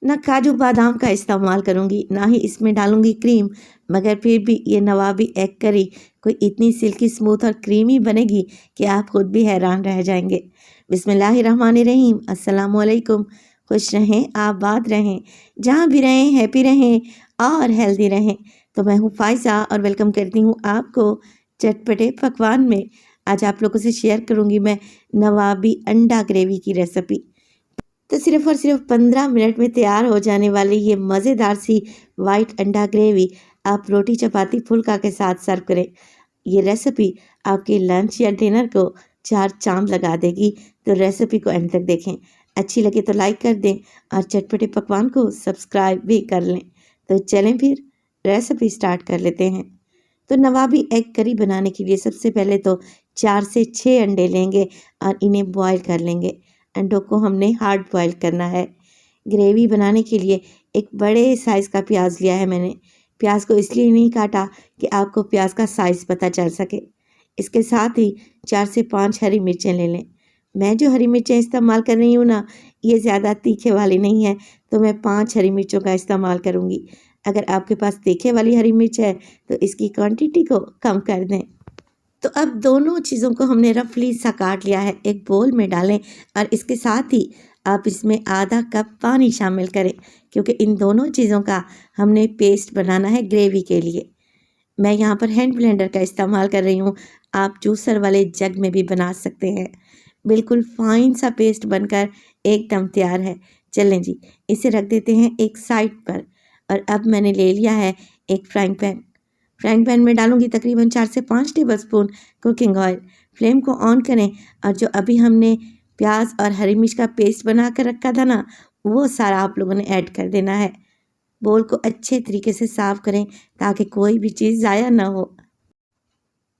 ना काजू बादाम का इस्तेमाल करूँगी, ना ही इसमें डालूँगी क्रीम, मगर फिर भी ये नवाबी एग करी कोई इतनी सिल्की स्मूथ और क्रीमी बनेगी कि आप खुद भी हैरान रह जाएंगे। बिस्मिल्लाहिर्रहमानिर्रहीम, अस्सलामुअलैकुम। खुश रहें, आबाद रहें, जहाँ भी रहें हैप्पी रहें और हेल्दी रहें। तो मैं हूँ फ़ाइज़ा और वेलकम करती हूँ आपको चटपटे पकवान में। आज आप लोगों से शेयर करूँगी मैं नवाबी अंडा ग्रेवी की रेसिपी। तो सिर्फ़ और सिर्फ 15 मिनट में तैयार हो जाने वाली ये मज़ेदार सी वाइट अंडा ग्रेवी आप रोटी चपाती फुल्का के साथ सर्व करें। ये रेसिपी आपके लंच या डिनर को चार चांद लगा देगी। तो रेसिपी को एंड तक देखें, अच्छी लगे तो लाइक कर दें और चटपटे पकवान को सब्सक्राइब भी कर लें। तो चलें फिर रेसिपी स्टार्ट कर लेते हैं। तो नवाबी एग करी बनाने के लिए सबसे पहले तो 4 से 6 अंडे लेंगे और इन्हें बॉईल कर लेंगे। अंडों को हमने हार्ड बॉईल करना है। ग्रेवी बनाने के लिए एक बड़े साइज़ का प्याज लिया है मैंने। प्याज को इसलिए नहीं काटा कि आपको प्याज का साइज़ पता चल सके। इसके साथ ही 4 से 5 हरी मिर्चें ले लें। मैं जो हरी मिर्चें इस्तेमाल कर रही हूँ ना, ये ज़्यादा तीखे वाली नहीं है, तो मैं 5 हरी मिर्चों का इस्तेमाल करूँगी। अगर आपके पास तीखे वाली हरी मिर्च है तो इसकी क्वांटिटी को कम कर दें। तो अब दोनों चीज़ों को हमने रफली सा काट लिया है, एक बोल में डालें और इसके साथ ही आप इसमें आधा कप पानी शामिल करें, क्योंकि इन दोनों चीज़ों का हमने पेस्ट बनाना है ग्रेवी के लिए। मैं यहाँ पर हैंड ब्लेंडर का इस्तेमाल कर रही हूँ, आप जूसर वाले जग में भी बना सकते हैं। बिल्कुल फाइन सा पेस्ट बनकर एकदम तैयार है। चलें जी, इसे रख देते हैं एक साइड पर। और अब मैंने ले लिया है एक फ्राइंग पैन। फ्राइंग पैन में डालूंगी तकरीबन 4 से 5 टेबलस्पून कुकिंग ऑयल। फ्लेम को ऑन करें और जो अभी हमने प्याज और हरी मिर्च का पेस्ट बना कर रखा था ना, वो सारा आप लोगों ने ऐड कर देना है। बोल को अच्छे तरीके से साफ करें ताकि कोई भी चीज़ ज़ाया ना हो।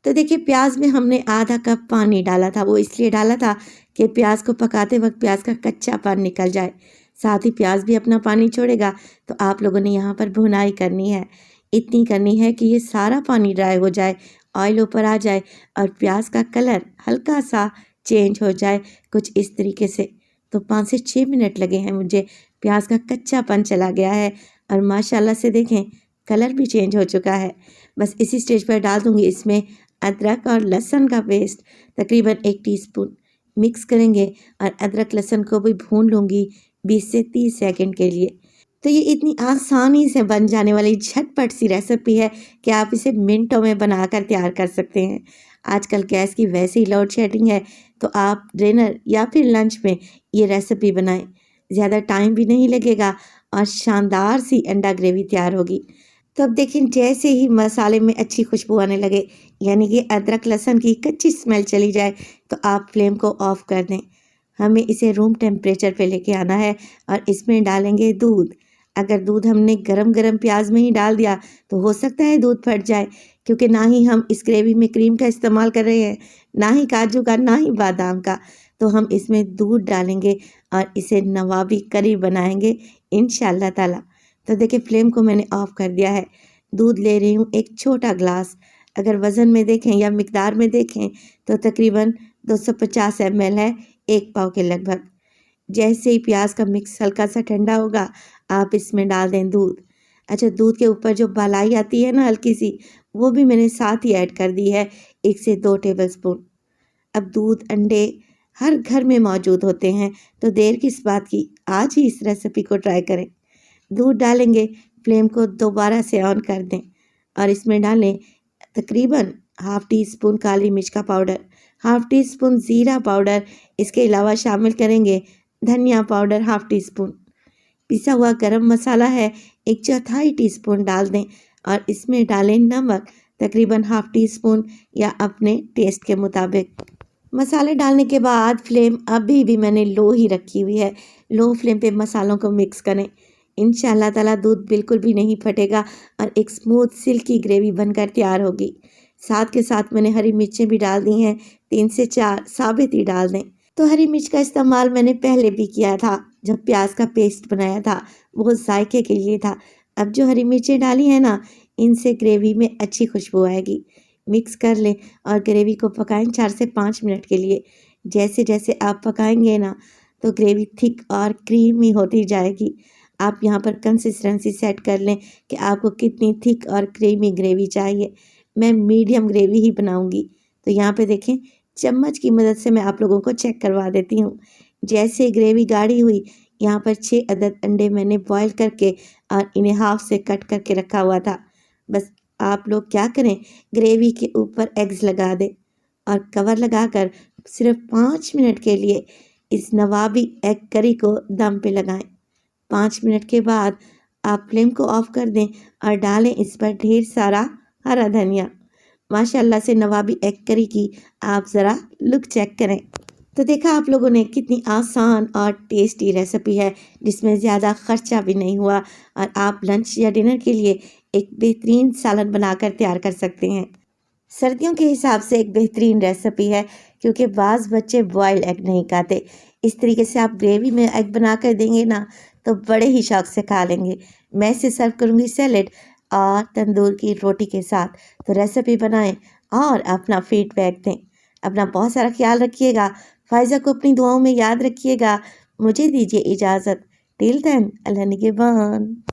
तो देखिए, प्याज में हमने आधा कप पानी डाला था, वो इसलिए डाला था कि प्याज को पकाते वक्त प्याज का कच्चापन निकल जाए। साथ ही प्याज भी अपना पानी छोड़ेगा। तो आप लोगों ने यहाँ पर भुनाई करनी है, इतनी करनी है कि ये सारा पानी ड्राई हो जाए, ऑयल ऊपर आ जाए और प्याज का कलर हल्का सा चेंज हो जाए, कुछ इस तरीके से। तो 5 से 6 मिनट लगे हैं मुझे, प्याज का कच्चापन चला गया है और माशाल्लाह से देखें कलर भी चेंज हो चुका है। बस इसी स्टेज पर डाल दूँगी इसमें अदरक और लहसुन का पेस्ट, तकरीबन 1 टीस्पून। मिक्स करेंगे और अदरक लहसुन को भी भून लूँगी 20 से 30 सेकंड के लिए। तो ये इतनी आसानी से बन जाने वाली झटपट सी रेसिपी है कि आप इसे मिनटों में बनाकर तैयार कर सकते हैं। आजकल गैस की वैसे ही लोड शेडिंग है, तो आप डिनर या फिर लंच में ये रेसिपी बनाएं। ज़्यादा टाइम भी नहीं लगेगा और शानदार सी अंडा ग्रेवी तैयार होगी। तो अब देखें, जैसे ही मसाले में अच्छी खुशबू आने लगे, यानी कि अदरक लहसुन की कच्ची स्मेल चली जाए, तो आप फ्लेम को ऑफ कर दें। हमें इसे रूम टेम्परेचर पे लेके आना है और इसमें डालेंगे दूध। अगर दूध हमने गरम गरम प्याज में ही डाल दिया तो हो सकता है दूध फट जाए, क्योंकि ना ही हम इस ग्रेवी में क्रीम का इस्तेमाल कर रहे हैं, ना ही काजू का, ना ही बादाम का। तो हम इसमें दूध डालेंगे और इसे नवाबी करी बनाएंगे इंशाल्लाह ताला। तो देखिए, फ्लेम को मैंने ऑफ कर दिया है। दूध ले रही हूँ एक छोटा ग्लास। अगर वज़न में देखें या मिकदार में देखें तो तकरीबन 250 ml है, 1 पाव के लगभग। जैसे ही प्याज का मिक्स हल्का सा ठंडा होगा, आप इसमें डाल दें दूध। अच्छा, दूध के ऊपर जो मलाई आती है ना हल्की सी, वो भी मैंने साथ ही ऐड कर दी है, 1 से 2 टेबलस्पून। अब दूध, अंडे हर घर में मौजूद होते हैं, तो देर किस बात की, आज ही इस रेसिपी को ट्राई करें। दूध डालेंगे, फ्लेम को दोबारा से ऑन कर दें और इसमें डालें तकरीबन हाफ़ टी स्पून काली मिर्च का पाउडर, हाफ़ टी स्पून ज़ीरा पाउडर। इसके अलावा शामिल करेंगे धनिया पाउडर हाफ़ टी स्पून। पिसा हुआ गरम मसाला है, 1/4 टीस्पून डाल दें और इसमें डालें नमक, तकरीबन हाफ़ टी स्पून या अपने टेस्ट के मुताबिक। मसाले डालने के बाद फ्लेम अभी भी मैंने लो ही रखी हुई है। लो फ्लेम पे मसालों को मिक्स करें। इंशाल्लाह ताला दूध बिल्कुल भी नहीं फटेगा और एक स्मूथ सिल्की ग्रेवी बनकर तैयार होगी। साथ के साथ मैंने हरी मिर्चें भी डाल दी हैं, 3 से 4 साबित ही डाल दें। तो हरी मिर्च का इस्तेमाल मैंने पहले भी किया था, जब प्याज का पेस्ट बनाया था, वो जायके के लिए था। अब जो हरी मिर्चें डाली हैं ना, इनसे ग्रेवी में अच्छी खुशबू आएगी। मिक्स कर लें और ग्रेवी को पकाएं 4 से 5 मिनट के लिए। जैसे जैसे आप पकाएंगे ना, तो ग्रेवी थिक और क्रीमी होती जाएगी आप यहाँ पर कंसिस्टेंसी सेट कर लें कि आपको कितनी थिक और क्रीमी ग्रेवी चाहिए। मैं मीडियम ग्रेवी ही बनाऊंगी। तो यहाँ पे देखें, चम्मच की मदद से मैं आप लोगों को चेक करवा देती हूँ। जैसे ग्रेवी गाढ़ी हुई, यहाँ पर 6 अदद अंडे मैंने बॉईल करके और इन्हें हाफ से कट करके रखा हुआ था। बस आप लोग क्या करें, ग्रेवी के ऊपर एग्स लगा दें और कवर लगाकर सिर्फ 5 मिनट के लिए इस नवाबी एग करी को दम पे लगाएं। 5 मिनट के बाद आप फ्लेम को ऑफ कर दें और डालें इस पर ढेर सारा हरा धनिया। माशाल्लाह से नवाबी एग करी की आप ज़रा लुक चेक करें। तो देखा आप लोगों ने, कितनी आसान और टेस्टी रेसिपी है जिसमें ज़्यादा खर्चा भी नहीं हुआ और आप लंच या डिनर के लिए एक बेहतरीन सालन बनाकर तैयार कर सकते हैं। सर्दियों के हिसाब से एक बेहतरीन रेसिपी है क्योंकि बाज़ बच्चे बॉयल एग नहीं खाते। इस तरीके से आप ग्रेवी में एग बना कर देंगे ना तो बड़े ही शौक से खा लेंगे। मैं इसे सर्व करूँगी सैलेड और तंदूर की रोटी के साथ। तो रेसिपी बनाएं और अपना फीडबैक दें। अपना बहुत सारा ख्याल रखिएगा। फ़ाइज़ा को अपनी दुआओं में याद रखिएगा। मुझे दीजिए इजाज़त। टिल देन, अल्लाह निगहबान।